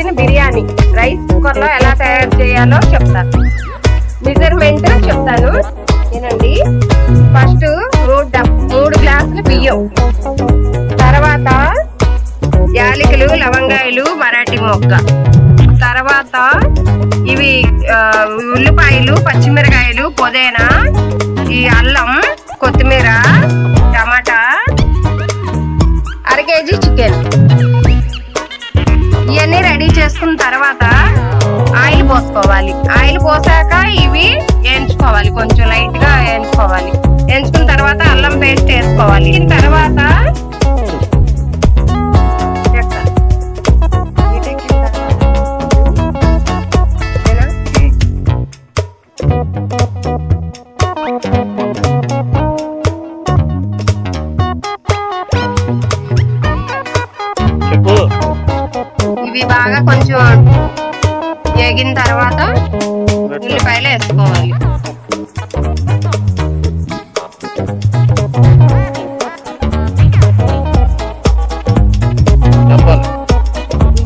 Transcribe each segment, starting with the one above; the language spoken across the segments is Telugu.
చికెన్ బిర్యానీ రైస్ కుక్కర్ లో ఎలా తయారు చేయాలో చెప్తాను. మెజర్మెంట్ చెప్తాను వినండి. ఫస్ట్ 3 గ్లాసులు బియ్యం, తర్వాత యాలకులు, లవంగాయలు, మరాఠీ మొగ్గ, తర్వాత ఇవి ఉల్లిపాయలు, పచ్చిమిరకాయలు, పుదీనా, ఈ అల్లం, కొత్తిమీర, టమాటా, 1 కేజీ చికెన్. ఇవన్నీ రెడీ చేసుకున్న తర్వాత ఆయిల్ పోసుకోవాలి. ఆయిల్ పోసాక ఇవి వేయించుకోవాలి, కొంచెం లైట్ గా వేయించుకోవాలి. వేయించుకున్న తర్వాత అల్లం పేస్ట్ వేసుకోవాలి. దీని తర్వాత ఇవి బాగా కొంచెం వేగిన తర్వాత ఉల్లిపాయలు వేసుకోవాలి.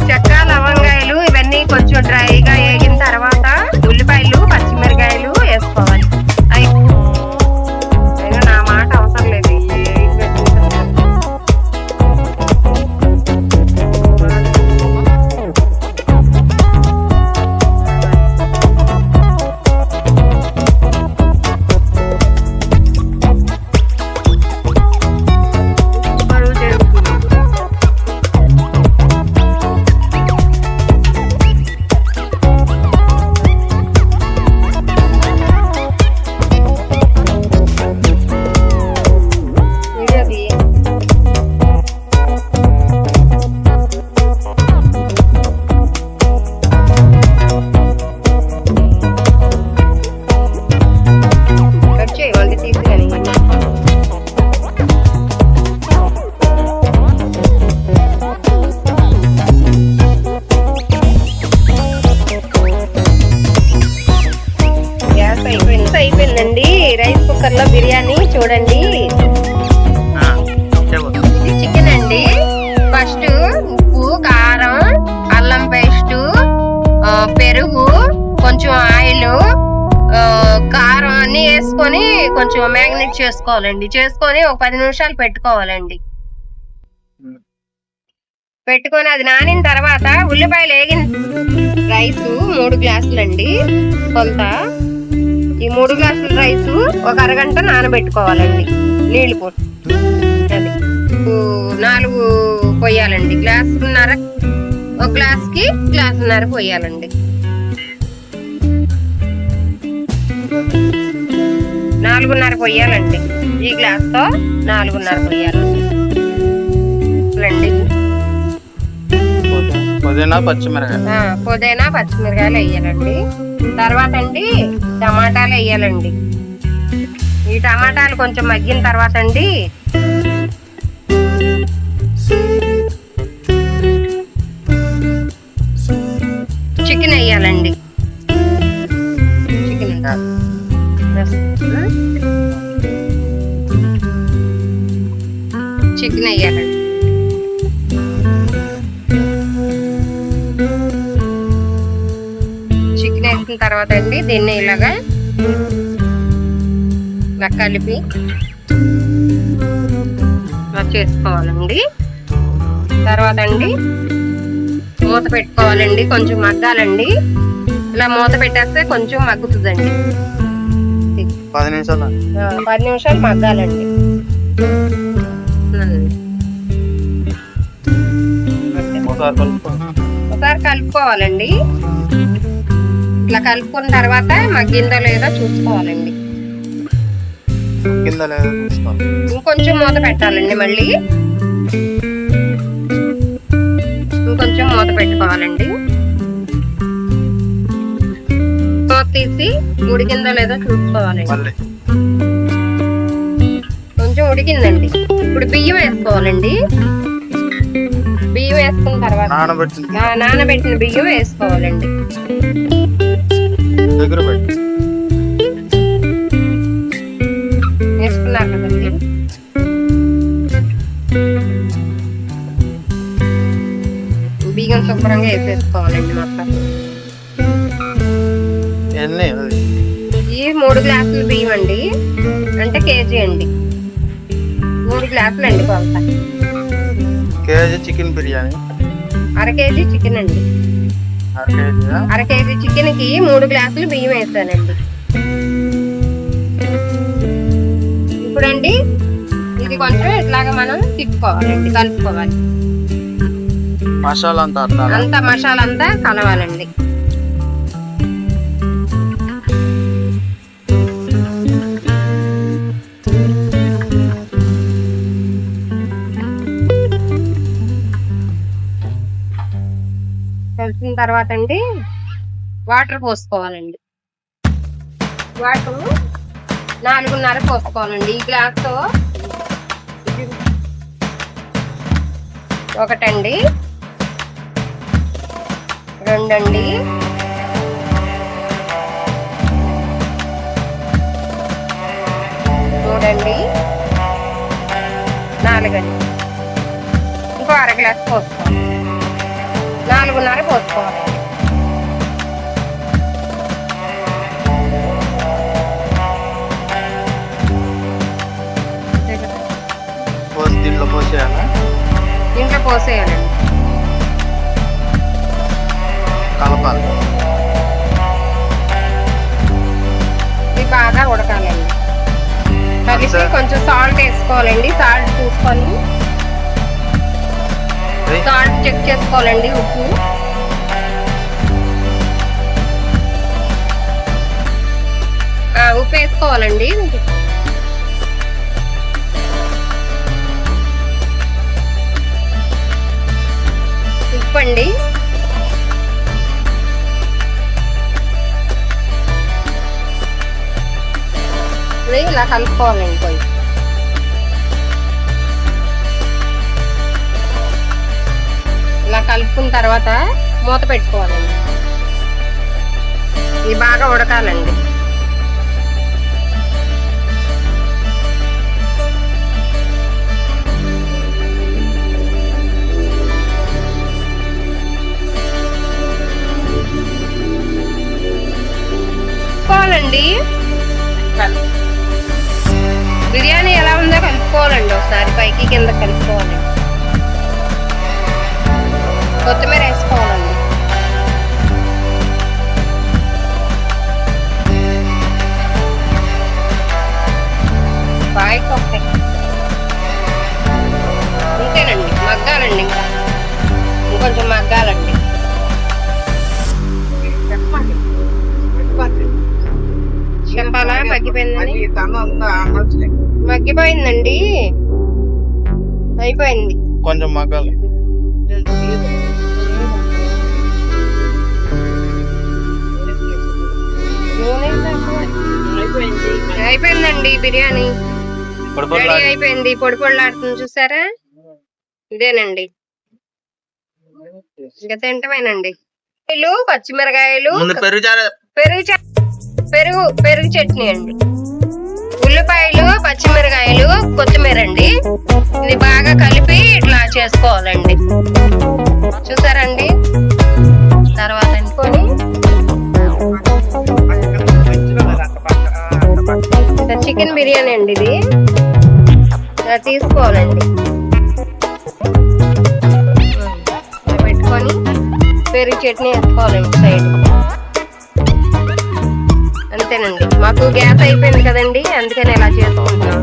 చెక్క, లవంగాయలు ఇవన్నీ కొంచెం డ్రైగా వేగిన తర్వాత ఉల్లిపాయలు, పచ్చిమిరకాయలు వేసుకోవాలి. అయినా నా మాట అవసరం లేదు. అయిపోయిందండి రైస్ కుక్కర్ లో బిర్యానీ. చూడండి, ఇది చికెన్ అండి. ఫస్ట్ ఉప్పు, కారం, అల్లం పేస్ట్, పెరుగు, కొంచెం ఆయిల్, కారం అన్ని వేసుకొని కొంచెం మ్యాగ్నేట్ చేసుకోవాలండి. చేసుకొని ఒక 10 నిమిషాలు పెట్టుకోవాలండి. పెట్టుకొని అది నానిన తర్వాత ఉల్లిపాయలు వేగిన రైస్ 3 గ్లాసులు అండి కొంత. ఈ 3 గ్లాసుల రైస్ ఒక అరగంట నానబెట్టుకోవాలండి నీళ్లు పోసి. అది 4 పోయాలండి. గ్లాసున్నర, ఒక గ్లాస్కి గ్లాసున్నర పోయాలండి. 4:30 పోయాలండి. ఈ గ్లాస్తో 4:30 పోయాలండి. పుదీనా, పచ్చిమిరకాయలు వేయాలండి. తర్వాత అండి టమాటాలు వేయాలండి. ఈ టమాటాలు కొంచెం మగ్గిన తర్వాత అండి చికెన్ వేయాలండి. చికెన్ వేయాలండి. చికెన్ వేసిన తర్వాత అండి దీన్ని ఇలా కలిపి చేసుకోవాలండి. తర్వాత అండి మూత పెట్టుకోవాలండి. కొంచెం మగ్గాలండి. ఇలా మూత పెట్టేస్తే కొంచెం మగ్గుతుందండి. 10 నిమిషాలు మగ్గాలండి. ఒకసారి కలుపుకోవాలండి. ఇట్లా కలుపుకున్న తర్వాత మగ్గిందో లేదో చూసుకోవాలండి. ఇంకొంచెం మూత పెట్టాలండి. మళ్ళీ ఇంకొంచెం మూత పెట్టుకోవాలండి. మూత తీసి ఉడికిందో లేదో చూసుకోవాలండి. కొంచెం ఉడికిందండి. ఇప్పుడు బియ్యం వేసుకోవాలండి. బియ్యం వేసుకున్న తర్వాత నానబెట్టిన బియ్యం వేసుకోవాలండి. వేసుకున్నారు కదండి. బియ్యం శుభ్రంగా వేసేసుకోవాలండి మొత్తం. ఈ 3 గ్లాసులు బియ్యం అండి, అంటే కేజీ అండి. 3 గ్లాసులు అండి కొలత. కేజీ చికెన్ బిర్యానీ, అర కేజీ చికెన్ అండి. అర కేజీ చికెన్ కి 3 గ్లాసులు బియ్యం వేసానండి. ఇప్పుడండి ఇది కొంచెం ఇట్లాగా మనం తిప్పుకోవాలండి, కలుపుకోవాలి. మసాలా అంతా మసాలా అంతా కలవాలండి. కలిసిన తర్వాత అండి వాటర్ పోసుకోవాలండి. వాటర్ 4:30 పోసుకోవాలండి. ఈ గ్లాస్తో 1 అండి, 2 అండి, 3 అండి, 4 అండి. ఇంకో అర గ్లాస్ పోసుకోవాలి. 4:30 పోసుకోవాలి. దీంట్లో పోసేయాలండి, కలపాలి. ఇది బాగా ఉడకాలండి. కలిసి కొంచెం సాల్ట్ వేసుకోవాలండి. సాల్ట్ చూసుకొని సాల్ట్ చెక్ చేసుకోవాలండి. ఉప్పు వేసుకోవాలండి. ఉప్పు అండి, ఇలా కలుపుకోవాలండి. కొంచెం ఇలా కలుపుకున్న తర్వాత మూత పెట్టుకోవాలండి. ఇది బాగా ఉడకాలండి. బిర్యానీ ఎలా ఉందో కలుపుకోవాలండి. ఒకసారి పైకి కింద కలుపుకోవాలండి. కొత్తిమీర వేసుకోవాలండి. బాగా అంతేనండి, మగ్గాలండి. ఇంకా ఇంకొంచెం మగ్గాలండి. చెప్పాలా? మగ్గిపోయిందండి, అయిపోయింది. కొంచెం మగ్గాలి. అయిపోయిందండి బిర్యానీ, రెడీ అయిపోయింది. పొడి పొడిలాడుతుంది చూసారా? ఇదేనండి, ఇంకా తింటమేనండి. పచ్చిమిరకాయలు, పెరుగు చట్నీ అండి, ఉల్లిపాయలు, పచ్చిమిరకాయలు, కొత్తిమీర అండి. ఇది బాగా కలిపి ఇట్లా చేసుకోవాలండి. చూసారండి? తర్వాత అనుకొని చికెన్ బిర్యానీ అండి. ఇది ఇలా తీసుకోవాలండి. పెట్టుకొని పెరుగు చట్నీ వేసుకోవాలండి సైడ్. అంతేనండి. మాకు గ్యాస్ అయిపోయింది కదండి, అందుకని ఇలా చేసుకుంటున్నాం.